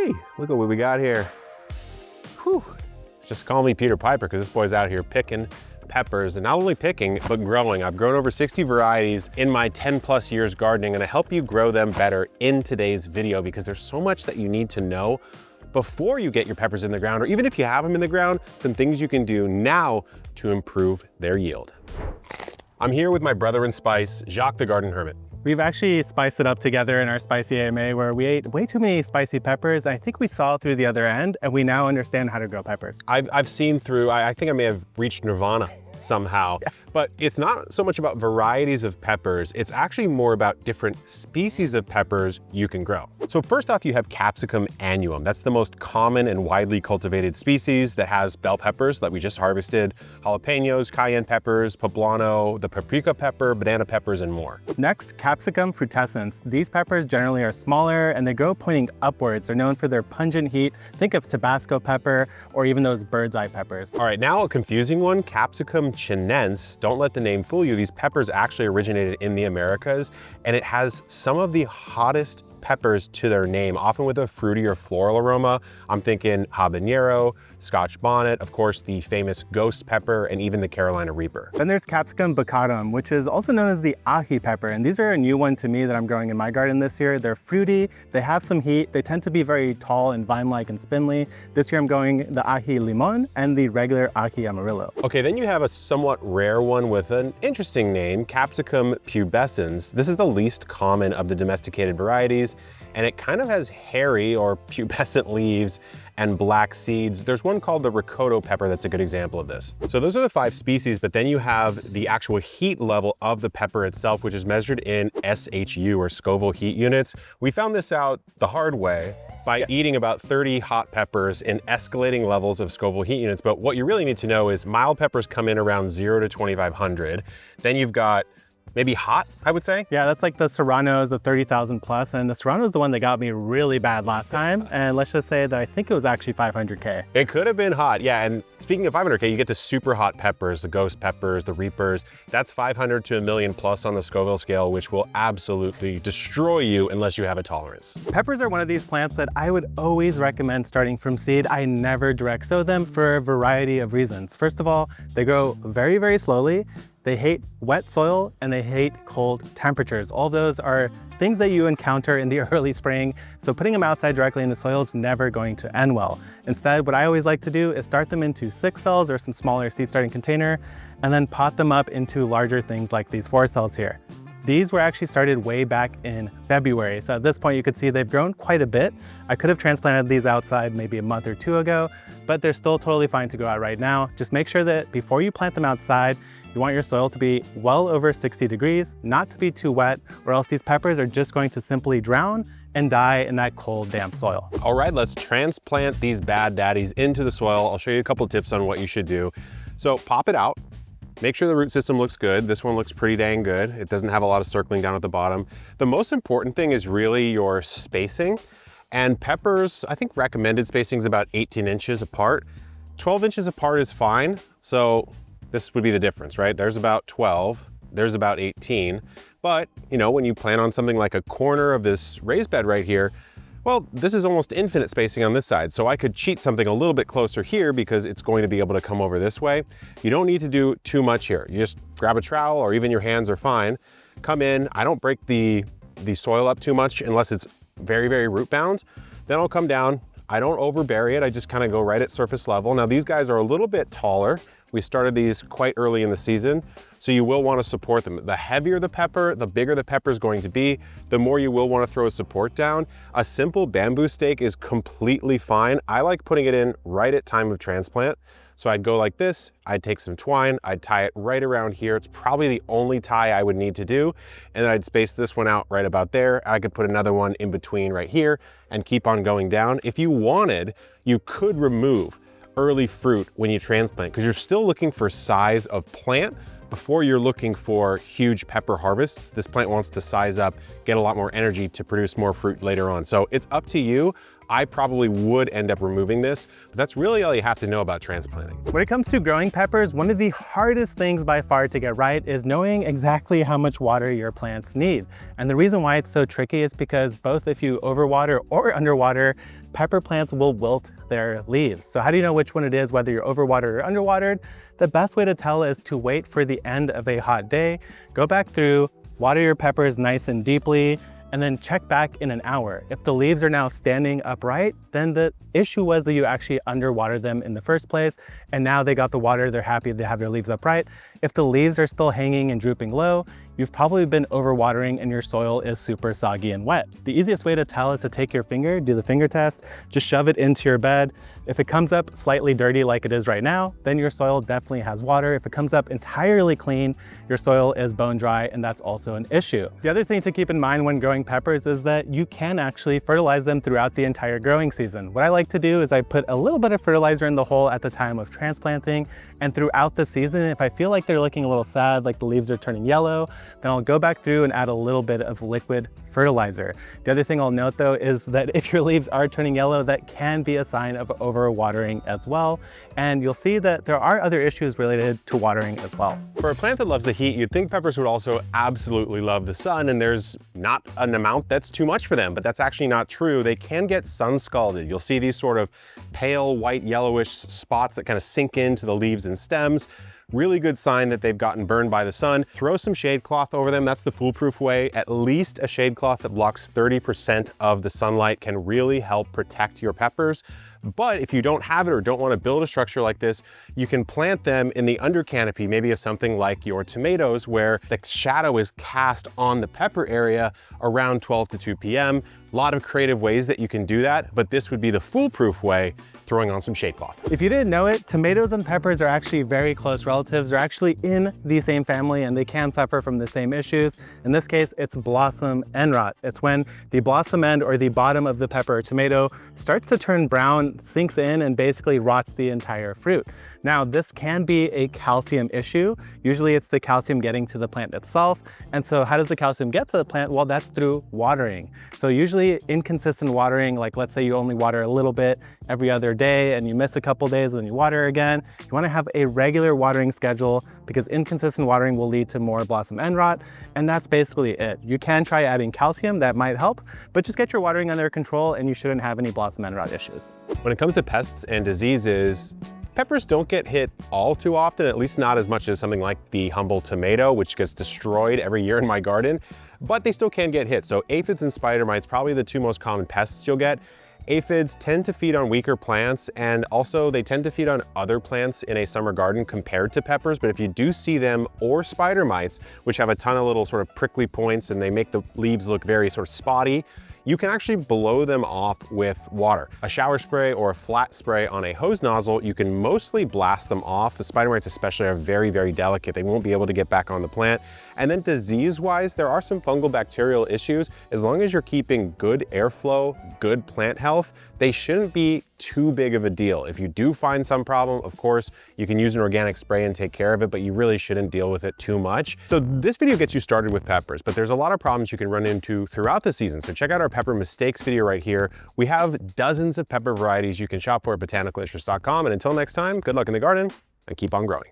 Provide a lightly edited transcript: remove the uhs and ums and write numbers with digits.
Woo-wee! Look at what we got here. Whew. Just call me Peter Piper because this boy's out here picking peppers, and not only picking, but growing. I've grown over 60 varieties in my 10+ years gardening, and I help you grow them better in today's video because there's so much that you need to know before you get your peppers in the ground, or even if you have them in the ground, some things you can do now to improve their yield. I'm here with my brother in spice, Jacques the Garden Hermit. We've actually spiced it up together in our spicy AMA where we ate way too many spicy peppers. I think we saw through the other end and we now understand how to grow peppers. I've seen through, I think I may have reached nirvana somehow. Yeah. But it's not so much about varieties of peppers, it's actually more about different species of peppers you can grow. So first off, you have Capsicum annuum. That's the most common and widely cultivated species that has bell peppers that we just harvested, jalapenos, cayenne peppers, poblano, the paprika pepper, banana peppers, and more. Next, Capsicum frutescens. These peppers generally are smaller and they grow pointing upwards. They're known for their pungent heat. Think of Tabasco pepper or even those bird's eye peppers. All right, now a confusing one, Capsicum chinense. Don't let the name fool you. These peppers actually originated in the Americas, and it has some of the hottest peppers to their name, often with a fruity or floral aroma. I'm thinking habanero, Scotch bonnet, of course, the famous ghost pepper, and even the Carolina Reaper. Then there's Capsicum bacatum, which is also known as the ají pepper. And these are a new one to me that I'm growing in my garden this year. They're fruity, they have some heat, they tend to be very tall and vine-like and spindly. This year I'm going the ají limon and the regular ají amarillo. Okay, then you have a somewhat rare one with an interesting name, Capsicum pubescens. This is the least common of the domesticated varieties, and it kind of has hairy or pubescent leaves and black seeds. There's one called the ricotta pepper that's a good example of this. So those are the 5 species, but then you have the actual heat level of the pepper itself, which is measured in SHU or Scoville heat units. We found this out the hard way by eating about 30 hot peppers in escalating levels of Scoville heat units. But what you really need to know is mild peppers come in around 0 to 2,500. Then you've got maybe hot, I would say. Yeah, that's like the Serrano's, the 30,000 plus, and the Serrano is the one that got me really bad last time. And let's just say that I think it was actually 500K. It could have been hot, yeah. And speaking of 500K, you get to super hot peppers, the ghost peppers, the reapers. That's 500 to 1 million plus on the Scoville scale, which will absolutely destroy you unless you have a tolerance. Peppers are one of these plants that I would always recommend starting from seed. I never direct sow them for a variety of reasons. First of all, they grow very, very slowly. They hate wet soil and they hate cold temperatures. All those are things that you encounter in the early spring. So putting them outside directly in the soil is never going to end well. Instead, what I always like to do is start them into 6 cells or some smaller seed starting container, and then pot them up into larger things like these 4 cells here. These were actually started way back in February. So at this point, you could see they've grown quite a bit. I could have transplanted these outside maybe a month or 2 ago, but they're still totally fine to go out right now. Just make sure that before you plant them outside, you want your soil to be well over 60 degrees, not to be too wet, or else these peppers are just going to simply drown and die in that cold, damp soil. All right, let's transplant these bad daddies into the soil. I'll show you a couple tips on what you should do. So pop it out. Make sure the root system looks good. This one looks pretty dang good. It doesn't have a lot of circling down at the bottom. The most important thing is really your spacing. And peppers, I think recommended spacing is about 18 inches apart. 12 inches apart is fine. So this would be the difference, right? There's about 12, there's about 18. But, you know, when you plant on something like a corner of this raised bed right here, well, this is almost infinite spacing on this side. So I could cheat something a little bit closer here because it's going to be able to come over this way. You don't need to do too much here. You just grab a trowel or even your hands are fine. Come in, I don't break the soil up too much unless it's very, very root bound. Then I'll come down. I don't overbury it. I just kind of go right at surface level. Now these guys are a little bit taller. We started these quite early in the season, so you will want to support them. The heavier the pepper, the bigger the pepper is going to be, the more you will want to throw a support down. A simple bamboo stake is completely fine. I like putting it in right at time of transplant. So I'd go like this, I'd take some twine, I'd tie it right around here. It's probably the only tie I would need to do. And then I'd space this one out right about there. I could put another one in between right here and keep on going down. If you wanted, you could remove early fruit when you transplant because you're still looking for size of plant before you're looking for huge pepper harvests. This plant wants to size up, get a lot more energy to produce more fruit later on. So it's up to you. I probably would end up removing this, but that's really all you have to know about transplanting. When it comes to growing peppers, one of the hardest things by far to get right is knowing exactly how much water your plants need. And the reason why it's so tricky is because both if you overwater or underwater, pepper plants will wilt their leaves. So how do you know which one it is, whether you're overwatered or underwatered? The best way to tell is to wait for the end of a hot day, go back through, water your peppers nice and deeply, and then check back in an hour. If the leaves are now standing upright, then the issue was that you actually underwatered them in the first place, and now they got the water, they're happy they have their leaves upright. If the leaves are still hanging and drooping low, you've probably been overwatering and your soil is super soggy and wet. The easiest way to tell is to take your finger, do the finger test, just shove it into your bed. If it comes up slightly dirty like it is right now, then your soil definitely has water. If it comes up entirely clean, your soil is bone dry, and that's also an issue. The other thing to keep in mind when growing peppers is that you can actually fertilize them throughout the entire growing season. What I like to do is I put a little bit of fertilizer in the hole at the time of transplanting, and throughout the season, if I feel like they're looking a little sad, like the leaves are turning yellow, then I'll go back through and add a little bit of liquid fertilizer. The other thing I'll note though is that if your leaves are turning yellow, that can be a sign of overwatering as well. And you'll see that there are other issues related to watering as well. For a plant that loves the heat, you'd think peppers would also absolutely love the sun, and there's not an amount that's too much for them, but that's actually not true. They can get sun scalded. You'll see these sort of pale white yellowish spots that kind of sink into the leaves and stems. Really good sign that they've gotten burned by the sun. Throw some shade cloth over them. That's the foolproof way. At least a shade cloth that blocks 30% of the sunlight can really help protect your peppers. But if you don't have it or don't want to build a structure like this, you can plant them in the under canopy, maybe of something like your tomatoes, where the shadow is cast on the pepper area around 12 to 2 p.m. A lot of creative ways that you can do that, but this would be the foolproof way, throwing on some shade cloth. If you didn't know it, tomatoes and peppers are actually very close relatives. They're actually in the same family and they can suffer from the same issues. In this case, it's blossom end rot. It's when the blossom end or the bottom of the pepper or tomato starts to turn brown, sinks in, and basically rots the entire fruit. Now, this can be a calcium issue. Usually it's the calcium getting to the plant itself. And so how does the calcium get to the plant? Well, that's through watering. So usually inconsistent watering, like let's say you only water a little bit every other day and you miss a couple days and then you water again. You wanna have a regular watering schedule because inconsistent watering will lead to more blossom end rot. And that's basically it. You can try adding calcium, that might help, but just get your watering under control and you shouldn't have any blossom end rot issues. When it comes to pests and diseases, peppers don't get hit all too often, at least not as much as something like the humble tomato, which gets destroyed every year in my garden, but they still can get hit. So aphids and spider mites, probably the two most common pests you'll get. Aphids tend to feed on weaker plants, and also they tend to feed on other plants in a summer garden compared to peppers. But if you do see them, or spider mites, which have a ton of little sort of prickly points and they make the leaves look very sort of spotty, you can actually blow them off with water. A shower spray or a flat spray on a hose nozzle, you can mostly blast them off. The spider mites especially are very, very delicate. They won't be able to get back on the plant. And then disease-wise, there are some fungal bacterial issues. As long as you're keeping good airflow, good plant health, they shouldn't be too big of a deal. If you do find some problem, of course, you can use an organic spray and take care of it, but you really shouldn't deal with it too much. So this video gets you started with peppers, but there's a lot of problems you can run into throughout the season. So check out our pepper mistakes video right here. We have dozens of pepper varieties you can shop for at botanicalinterest.com. And until next time, good luck in the garden and keep on growing.